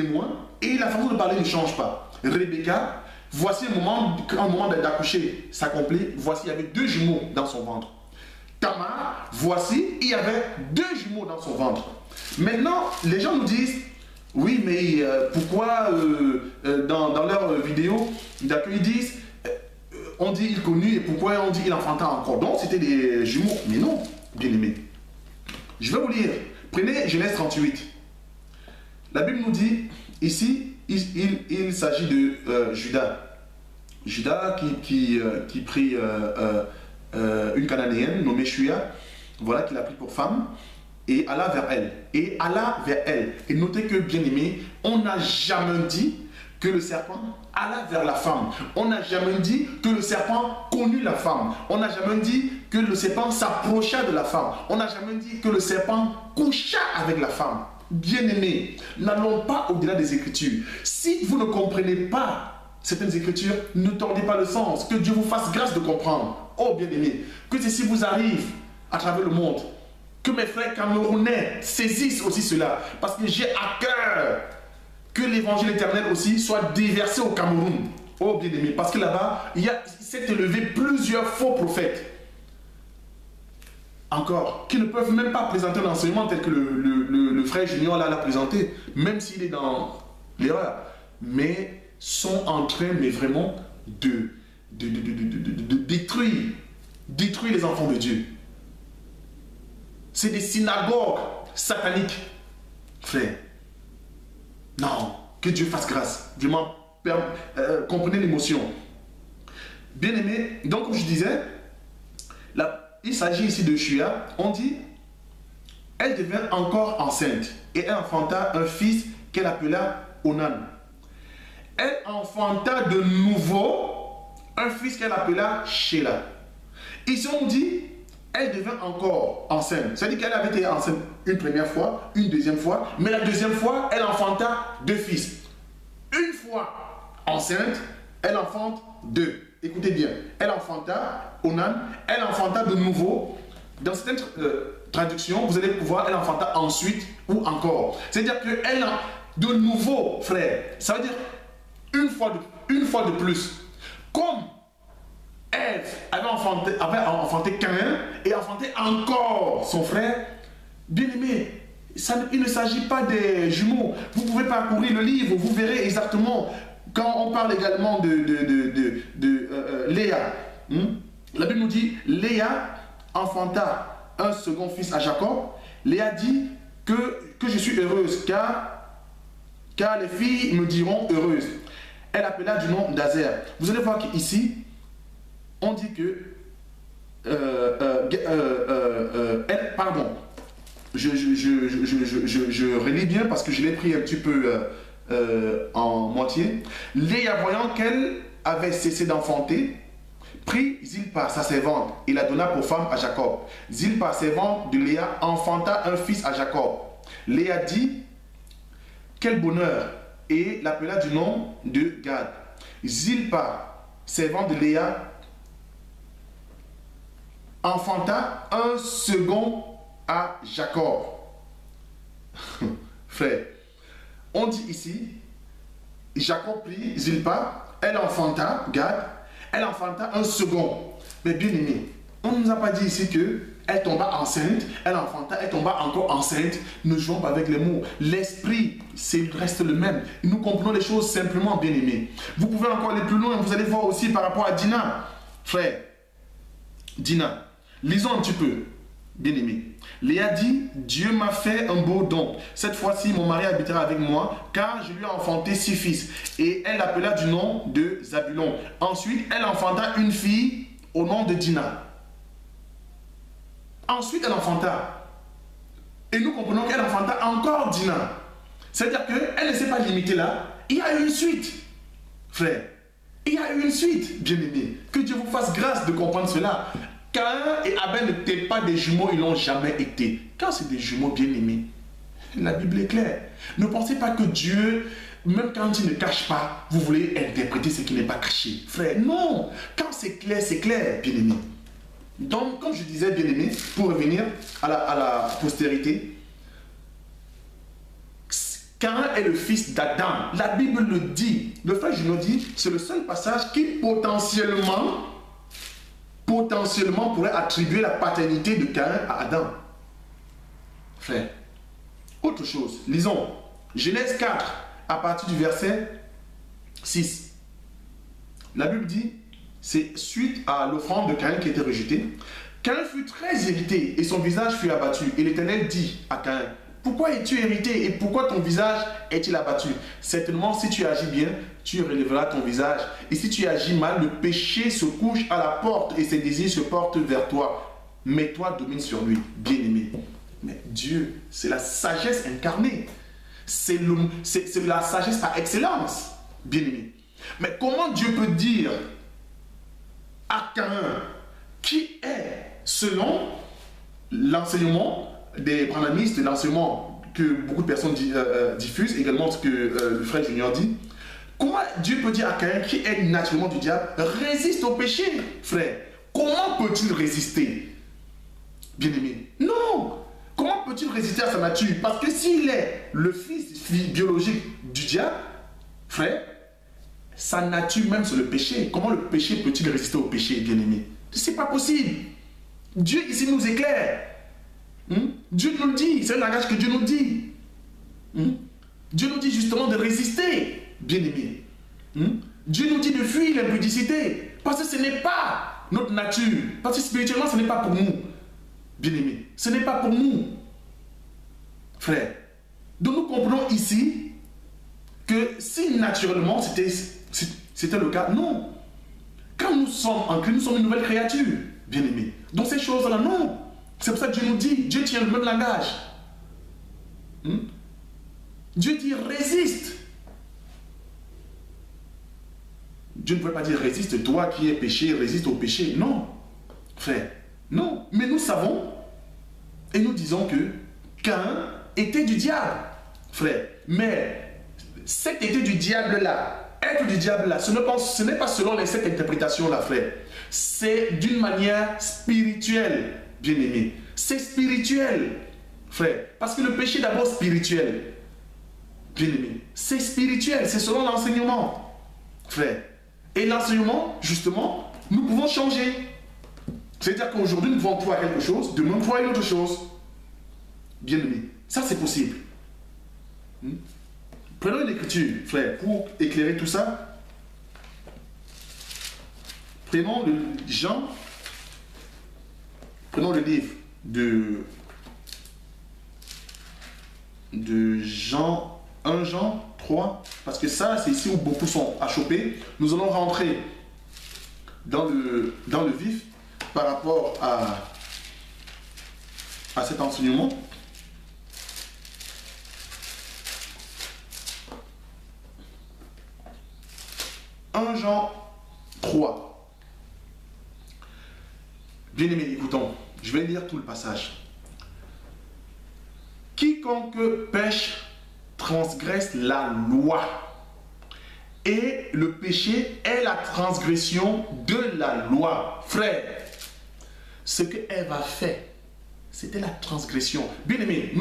témoin et la façon de parler ne change pas. Rebecca, voici quand le moment d'accoucher s'accomplit, voici il y avait 2 jumeaux dans son ventre. Tamar, voici il y avait 2 jumeaux dans son ventre. Maintenant, les gens nous disent, oui, mais pourquoi dans leur vidéo d'accueil, ils disent, on dit il connut et pourquoi on dit il enfanta encore. Donc c'était des jumeaux. Mais non, bien aimé. Je vais vous lire. Prenez Genèse 38. La Bible nous dit, ici, il s'agit de Judas. Judas qui prit une Cananéenne nommée Shua, voilà, qu'il a pris pour femme, et alla vers elle. Et notez que, bien aimé, on n'a jamais dit que le serpent alla vers la femme. On n'a jamais dit que le serpent connut la femme. On n'a jamais dit que le serpent s'approcha de la femme. On n'a jamais dit que le serpent coucha avec la femme. Bien-aimés, n'allons pas au-delà des Écritures. Si vous ne comprenez pas certaines Écritures, ne tordez pas le sens. Que Dieu vous fasse grâce de comprendre. Oh bien-aimés, que ceci vous arrive à travers le monde. Que mes frères camerounais saisissent aussi cela. Parce que j'ai à cœur que l'évangile éternel aussi soit déversé au Cameroun. Oh bien-aimés, parce que là-bas, il s'est élevé plusieurs faux prophètes. Encore, qui ne peuvent même pas présenter un enseignement tel que le frère Junior l'a présenté, même s'il est dans l'erreur, mais sont en train, mais vraiment, de détruire les enfants de Dieu. C'est des synagogues sataniques, frère. Non, que Dieu fasse grâce. Vraiment, comprenez l'émotion. Bien aimé, donc comme je disais, il s'agit ici de Shua. On dit, elle devint encore enceinte et elle enfanta un fils qu'elle appela Onan. Elle enfanta de nouveau un fils qu'elle appela Sheila. Ici on dit, elle devint encore enceinte. C'est-à-dire qu'elle avait été enceinte une première fois, une deuxième fois, mais la deuxième fois, elle enfanta 2 fils. Une fois enceinte, elle enfante 2. Écoutez bien, elle enfanta Onan, elle enfanta de nouveau. Dans certaines traductions, vous allez pouvoir, elle enfanta ensuite ou encore. C'est-à-dire qu'elle a de nouveau, frère. Ça veut dire une fois de plus. Comme Ève avait enfanté Caïn et enfanté encore son frère, bien-aimé, il ne s'agit pas des jumeaux. Vous pouvez parcourir le livre, vous verrez exactement. Quand on parle également de Léa, la Bible nous dit, Léa enfanta un second fils à Jacob. Léa dit que je suis heureuse, car les filles me diront heureuse. Elle appela du nom d'Azer. Vous allez voir qu'ici, on dit que, pardon, je relis bien parce que je l'ai pris un petit peu en moitié. Léa, voyant qu'elle avait cessé d'enfanter, prit Zilpa, sa servante, et la donna pour femme à Jacob. Zilpa, servante de Léa, enfanta un fils à Jacob. Léa dit, quel bonheur, et l'appela du nom de Gad. Zilpa, servante de Léa, enfanta un second à Jacob. Frère, on dit ici, Jacob prit Zilpa, elle enfanta Gad, elle enfanta un second. Mais bien aimé, on ne nous a pas dit ici que elle tomba enceinte, elle enfanta, elle tomba encore enceinte. Ne jouons pas avec les mots. L'esprit, reste le même. Nous comprenons les choses simplement, bien aimé. Vous pouvez encore aller plus loin, vous allez voir aussi par rapport à Dina. Frère, Dina, lisons un petit peu, bien aimé. Léa dit, Dieu m'a fait un beau don. Cette fois-ci, mon mari habitera avec moi, car je lui ai enfanté 6 fils. Et elle l'appela du nom de Zabulon. Ensuite, elle enfanta une fille au nom de Dina. Ensuite, elle enfanta. Et nous comprenons qu'elle enfanta encore Dina. C'est-à-dire qu'elle ne s'est pas limitée là. Il y a eu une suite, frère. Il y a eu une suite, bien aimé. Que Dieu vous fasse grâce de comprendre cela. Caïn et Abel n'étaient pas des jumeaux, ils n'ont jamais été. Quand c'est des jumeaux bien aimés, la Bible est claire. Ne pensez pas que Dieu, même quand il ne cache pas, vous voulez interpréter ce qui n'est pas caché. Frère, non. Quand c'est clair, bien aimé. Donc, comme je disais, bien aimé, pour revenir à la postérité, Caïn est le fils d'Adam. La Bible le dit. Le frère Junot dit, c'est le seul passage qui potentiellement pourrait attribuer la paternité de Caïn à Adam. Frère, autre chose, lisons. Genèse 4, à partir du verset 6. La Bible dit, c'est suite à l'offrande de Caïn qui était rejetée. Caïn fut très irrité et son visage fut abattu. Et l'Éternel dit à Caïn, pourquoi es-tu irrité et pourquoi ton visage est-il abattu? Certainement, si tu agis bien, tu relèveras ton visage. Et si tu agis mal, le péché se couche à la porte et ses désirs se portent vers toi. Mais toi, domine sur lui, bien-aimé. Mais Dieu, c'est la sagesse incarnée. C'est la sagesse par excellence, bien-aimé. Mais comment Dieu peut dire à Caïn, qui est, selon l'enseignement des brahmanistes, l'enseignement que beaucoup de personnes diffusent, également ce que le frère Junior dit, comment Dieu peut dire à Caïn, qui est naturellement du diable, résiste au péché, frère? Comment peut-il résister, bien-aimé? Non! Comment peut-il résister à sa nature? Parce que s'il est le fils biologique du diable, frère, sa nature même c'est le péché. Comment le péché peut-il résister au péché, bien-aimé? C'est pas possible. Dieu ici nous éclaire. Dieu nous le dit, c'est un langage que Dieu nous dit. Dieu nous dit justement de résister, bien-aimé. Dieu nous dit de fuir l'impudicité, parce que ce n'est pas notre nature, parce que spirituellement ce n'est pas pour nous, bien-aimé. Ce n'est pas pour nous, frère. Donc nous comprenons ici que si naturellement c'était le cas, non. Quand nous sommes en Christ, nous sommes une nouvelle créature, bien-aimé. Donc ces choses-là, non. C'est pour ça que Dieu nous dit, Dieu tient le même langage. Dieu dit résiste. Dieu ne peut pas dire résiste, toi qui es péché, résiste au péché. Non, frère, non. Mais nous savons et nous disons que Caïn était du diable, frère. Mais cet été du diable-là, être du diable-là, ce n'est pas selon cette interprétation-là, frère. C'est d'une manière spirituelle, bien-aimé. C'est spirituel, frère. Parce que le péché est d'abord spirituel, bien-aimé. C'est spirituel, c'est selon l'enseignement, frère. Et l'enseignement, justement, nous pouvons changer. C'est-à-dire qu'aujourd'hui, nous pouvons croire quelque chose, demain, nous croire une autre chose. Bien-aimé, ça c'est possible. Prenons une écriture, frère, pour éclairer tout ça. Prenons le livre de Jean, 1 Jean 3, parce que ça, c'est ici où beaucoup sont achoppés. Nous allons rentrer dans le vif par rapport à cet enseignement. Jean 3. Bien-aimés, écoutons, je vais lire tout le passage. Quiconque pêche transgresse la loi. Et le péché est la transgression de la loi. Frère, ce que Ève a fait, c'était la transgression. Bien-aimés,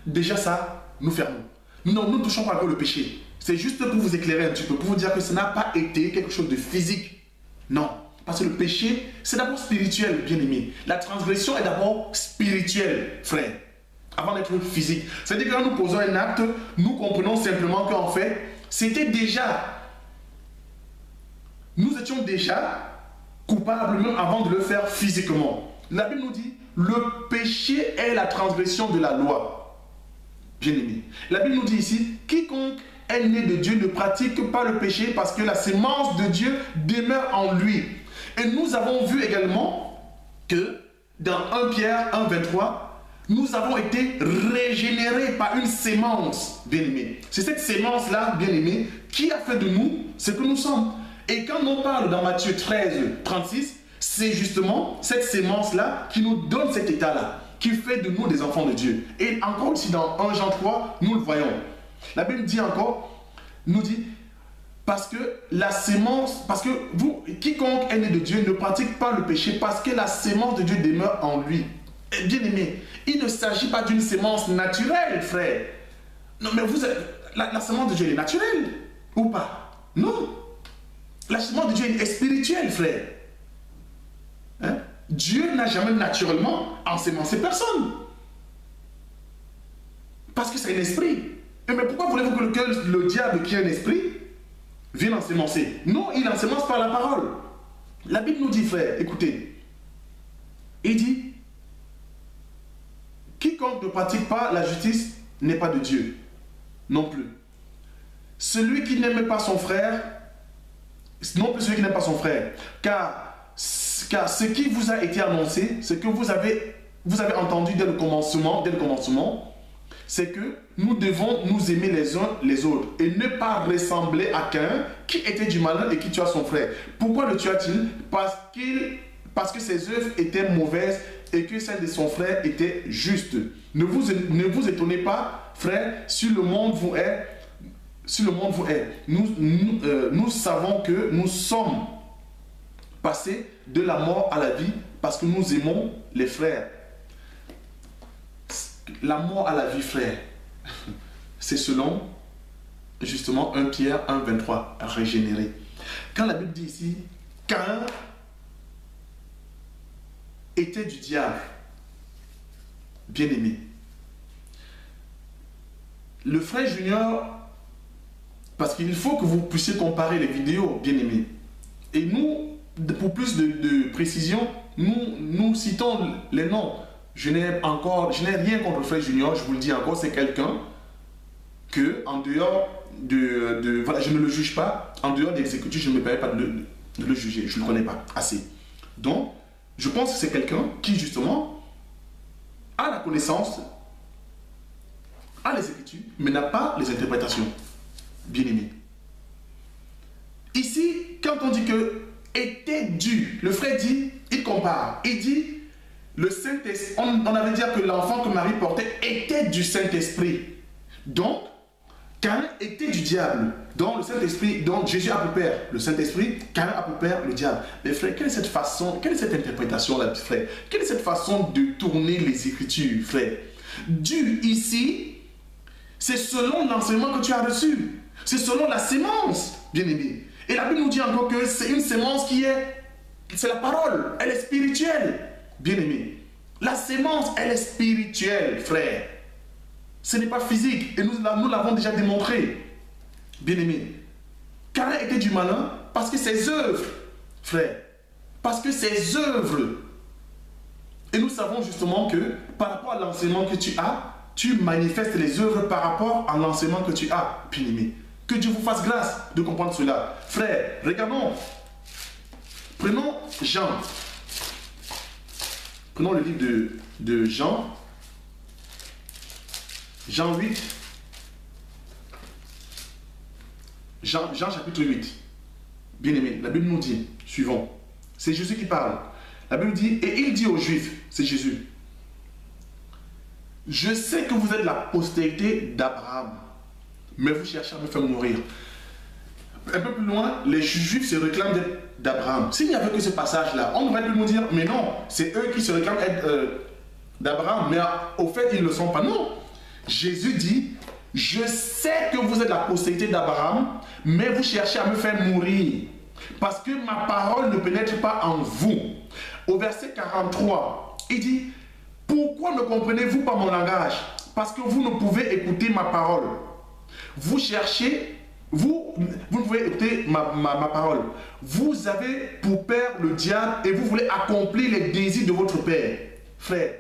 déjà ça, nous fermons. Non, nous ne touchons pas encore le péché. C'est juste pour vous éclairer un petit peu, pour vous dire que ce n'a pas été quelque chose de physique. Non, parce que le péché, c'est d'abord spirituel, bien-aimé. La transgression est d'abord spirituelle, frère, avant d'être physique. C'est-à-dire que quand nous posons un acte, nous comprenons simplement qu'en fait, c'était déjà... Nous étions déjà coupables même avant de le faire physiquement. La Bible nous dit, le péché est la transgression de la loi. Bien-aimé. La Bible nous dit ici, quiconque est né de Dieu ne pratique pas le péché parce que la sémence de Dieu demeure en lui. Et nous avons vu également que dans 1 Pierre 1, 23, nous avons été régénérés par une sémence, bien-aimé. C'est cette sémence-là, bien-aimé, qui a fait de nous ce que nous sommes. Et quand on parle dans Matthieu 13, 36, c'est justement cette sémence-là qui nous donne cet état-là, qui fait de nous des enfants de Dieu. Et encore ici dans 1 Jean 3, nous le voyons. La Bible dit encore, nous dit, parce que la sémence, parce que vous, quiconque est né de Dieu ne pratique pas le péché parce que la sémence de Dieu demeure en lui. Bien aimé, il ne s'agit pas d'une sémence naturelle, frère. Non, mais la semence de Dieu elle est naturelle ou pas? Non. La semence de Dieu est spirituelle, frère. Hein? Dieu n'a jamais naturellement ensemencé personne. Parce que c'est un esprit. Mais pourquoi voulez-vous que le diable qui est un esprit vienne ensemencer? Non, il ensemence par la parole. La Bible nous dit, frère, écoutez. Il dit, quiconque ne pratique pas la justice n'est pas de Dieu. Non plus. Celui qui n'aime pas son frère, non plus celui qui n'aime pas son frère. Car ce qui vous a été annoncé, ce que vous avez entendu dès le commencement, c'est que nous devons nous aimer les uns les autres et ne pas ressembler à quelqu'un qui était du malin et qui tua son frère. Pourquoi le tua-t-il? Parce que ses œuvres étaient mauvaises et que celles de son frère étaient justes. Ne vous étonnez pas, frère, si le monde vous est. Nous savons que nous sommes passés de la mort à la vie parce que nous aimons les frères. La mort à la vie, frère, c'est selon justement 1 Pierre 1, 23, régénéré. Quand la Bible dit ici, Caïn était du diable, bien-aimé. Le frère Junior, parce qu'il faut que vous puissiez comparer les vidéos, bien-aimé. Et nous, pour plus de précision, nous citons les noms. Je n'ai rien contre le frère Junior, je vous le dis encore, c'est quelqu'un que, en dehors voilà, je ne le juge pas, en dehors des Écritures, je ne me permets pas de le juger, je ne le connais pas assez. Donc, je pense que c'est quelqu'un qui, justement, a la connaissance, a les Écritures, mais n'a pas les interprétations. Bien-aimé. Ici, quand on dit que était dû, le frère dit, il compare, il dit, le Saint-Esprit, on avait dit que l'enfant que Marie portait était du Saint-Esprit. Donc, Caïn était du diable. Donc, le Saint-Esprit, donc Jésus a pour père le Saint-Esprit, Caïn a pour père le diable. Mais frère, quelle est cette façon, quelle est cette interprétation-là, frère? Quelle est cette façon de tourner les Écritures, frère? Dû ici, c'est selon l'enseignement que tu as reçu. C'est selon la sémence, bien-aimé. Et la Bible nous dit encore que c'est une sémence qui est... C'est la parole, elle est spirituelle, bien-aimé. La sémence, elle est spirituelle, frère. Ce n'est pas physique. Et nous l'avons déjà démontré, bien-aimé. Caïn était du malin parce que ses œuvres, frère, parce que ses œuvres. Et nous savons justement que par rapport à l'enseignement que tu as, tu manifestes les œuvres par rapport à l'enseignement que tu as, bien-aimé. Que Dieu vous fasse grâce de comprendre cela. Frère, regardons. Prenons Jean. Prenons le livre de Jean. Jean 8. Jean chapitre 8. Bien-aimé, la Bible nous dit, suivons. C'est Jésus qui parle. La Bible dit, et il dit aux Juifs, c'est Jésus. Je sais que vous êtes la postérité d'Abraham, mais vous cherchez à me faire mourir. Un peu plus loin, les Juifs se réclament d'Abraham. S'il n'y avait que ce passage-là, on aurait pu nous dire, mais non, c'est eux qui se réclament d'Abraham, mais au fait, ils ne le sont pas. Non. Jésus dit, je sais que vous êtes la postérité d'Abraham, mais vous cherchez à me faire mourir, parce que ma parole ne pénètre pas en vous. Au verset 43, il dit, pourquoi ne comprenez-vous pas mon langage? Parce que vous ne pouvez écouter ma parole. Vous cherchez, vous ne pouvez écouter ma parole. Vous avez pour père le diable et vous voulez accomplir les désirs de votre père. Frère,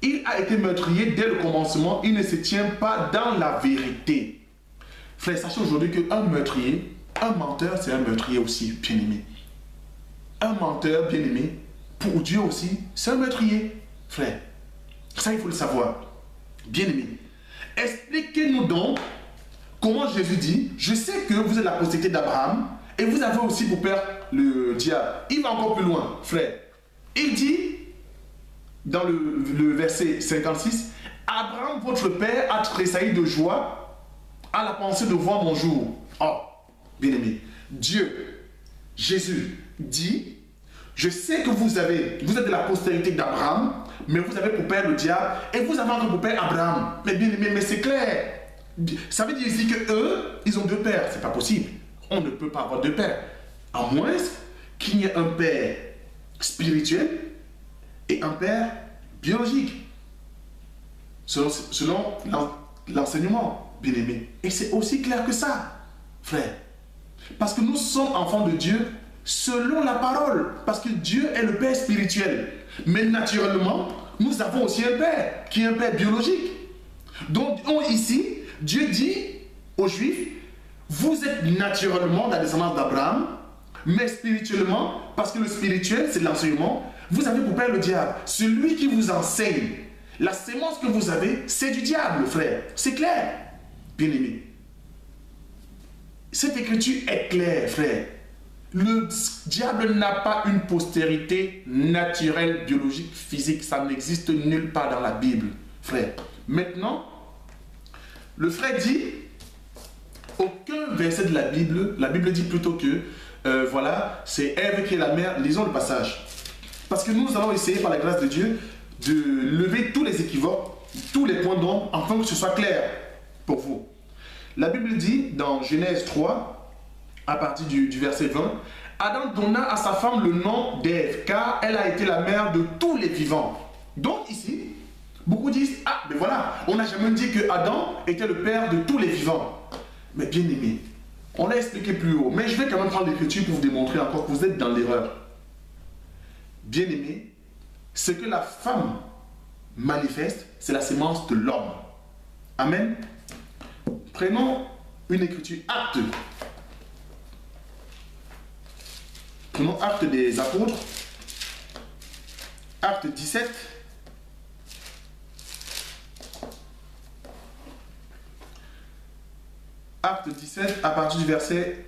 il a été meurtrier dès le commencement, il ne se tient pas dans la vérité. Frère, sachez aujourd'hui qu'un meurtrier, un menteur, c'est un meurtrier aussi, bien-aimé. Un menteur, bien-aimé, pour Dieu aussi, c'est un meurtrier, frère. Ça, il faut le savoir. Bien-aimé, expliquez-nous donc comment Jésus dit, je sais que vous êtes la postérité d'Abraham et vous avez aussi pour père le diable. Il va encore plus loin, frère. Il dit, dans le verset 56, Abraham, votre père, a tressailli de joie à la pensée de voir mon jour. Oh, bien-aimé, Dieu, Jésus dit, je sais que vous êtes de la postérité d'Abraham, mais vous avez pour père le diable et vous avez encore pour père Abraham. Mais bien aimé, mais c'est clair. Ça veut dire ici que eux, ils ont deux pères. C'est pas possible. On ne peut pas avoir deux pères. À moins qu'il y ait un père spirituel et un père biologique. Selon l'enseignement, bien-aimé. Et c'est aussi clair que ça, frère. Parce que nous sommes enfants de Dieu selon la parole. Parce que Dieu est le père spirituel. Mais naturellement, nous avons aussi un père, qui est un père biologique. Donc ici, Dieu dit aux Juifs, vous êtes naturellement la descendance d'Abraham, mais spirituellement, parce que le spirituel, c'est l'enseignement, vous avez pour père le diable. Celui qui vous enseigne, la sémence que vous avez, c'est du diable, frère. C'est clair, bien-aimé. Cette écriture est claire, frère. Le diable n'a pas une postérité naturelle, biologique, physique. Ça n'existe nulle part dans la Bible, frère. Maintenant, le frère dit, aucun verset de la Bible dit plutôt que, voilà, c'est Ève qui est la mère. Lisons le passage. Parce que nous allons essayer, par la grâce de Dieu, de lever tous les équivoques, tous les points d'ombre, afin que ce soit clair pour vous. La Bible dit, dans Genèse 3, à partir du verset 20, Adam donna à sa femme le nom d'Ève, car elle a été la mère de tous les vivants. Donc ici, beaucoup disent, ah, mais voilà, on n'a jamais dit que Adam était le père de tous les vivants. Mais bien aimé, on l'a expliqué plus haut, mais je vais quand même prendre l'écriture pour vous démontrer encore que vous êtes dans l'erreur. Bien aimé, ce que la femme manifeste, c'est la sémence de l'homme. Amen. Prenons une écriture, Acte. Prenons Acte des Apôtres, Acte 17. Acte 17, à partir du verset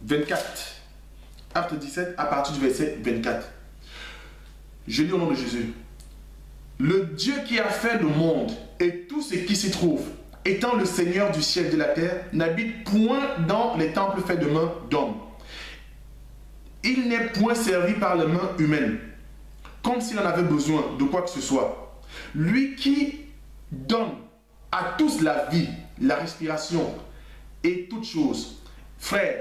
24. Acte 17, à partir du verset 24. Je lis au nom de Jésus. Le Dieu qui a fait le monde et tout ce qui s'y trouve, étant le Seigneur du ciel et de la terre, n'habite point dans les temples faits de mains d'hommes. Il n'est point servi par les mains humaines, comme s'il en avait besoin de quoi que ce soit. Lui qui donne à tous la vie, la respiration et toutes choses. Frère,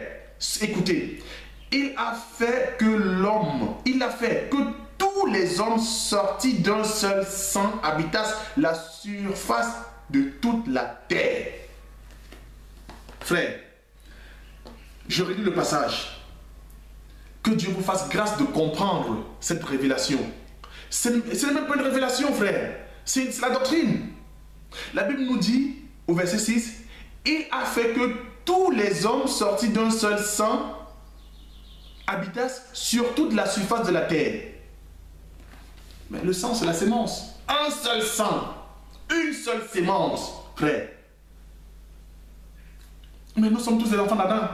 écoutez, il a fait que l'homme, il a fait que tous les hommes sortis d'un seul sang habitassent la surface de toute la terre. Frère, je relis le passage. Que Dieu vous fasse grâce de comprendre cette révélation. Ce n'est même pas une révélation, frère. C'est la doctrine. La Bible nous dit, au verset 6, il a fait que tous les hommes sortis d'un seul sang habitassent sur toute la surface de la terre. Mais le sang, c'est la sémence. Un seul sang. Une seule sémence, frère. Mais nous sommes tous des enfants d'Adam.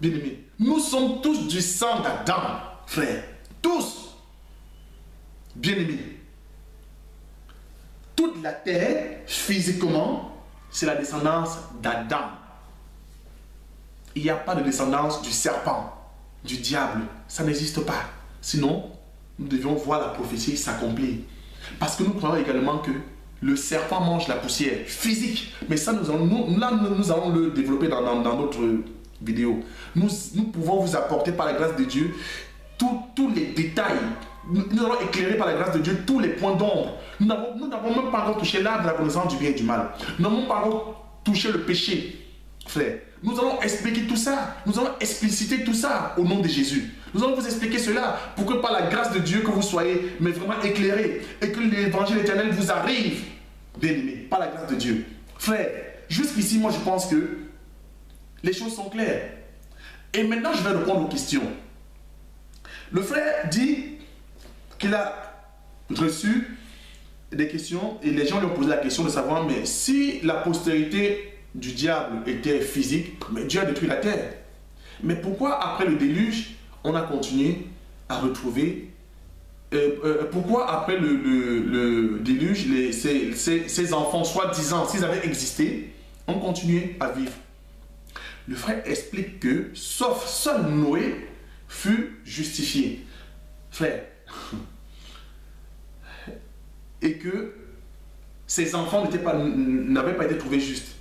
Bien-aimés. Nous sommes tous du sang d'Adam, frère. Tous. Bien-aimés. Toute la terre, physiquement, c'est la descendance d'Adam. Il n'y a pas de descendance du serpent, du diable. Ça n'existe pas. Sinon, nous devions voir la prophétie s'accomplir. Parce que nous croyons également que le serpent mange la poussière physique. Mais ça, nous allons le développer dans notre vidéo. Nous pouvons vous apporter par la grâce de Dieu tous les détails. Nous allons éclairer par la grâce de Dieu tous les points d'ombre. Nous n'avons même pas encore touché l'arbre de la connaissance du bien et du mal. Nous n'avons pas encore touché le péché, frère. Nous allons expliquer tout ça. Nous allons expliciter tout ça au nom de Jésus. Nous allons vous expliquer cela pour que par la grâce de Dieu que vous soyez mais vraiment éclairés et que l'évangile éternel vous arrive, bien-aimés, par la grâce de Dieu. Frère, jusqu'ici, moi je pense que les choses sont claires. Et maintenant, je vais répondre aux questions. Le frère dit qu'il a reçu des questions et les gens lui ont posé la question de savoir, mais si la postérité du diable était physique, mais Dieu a détruit la terre. Mais pourquoi après le déluge, on a continué à retrouver... pourquoi après le déluge, ces enfants, soi-disant, s'ils avaient existé, ont continué à vivre? Le frère explique que, sauf seul Noé, fut justifié. Frère, et que Ses enfants n'avaient pas été trouvés justes.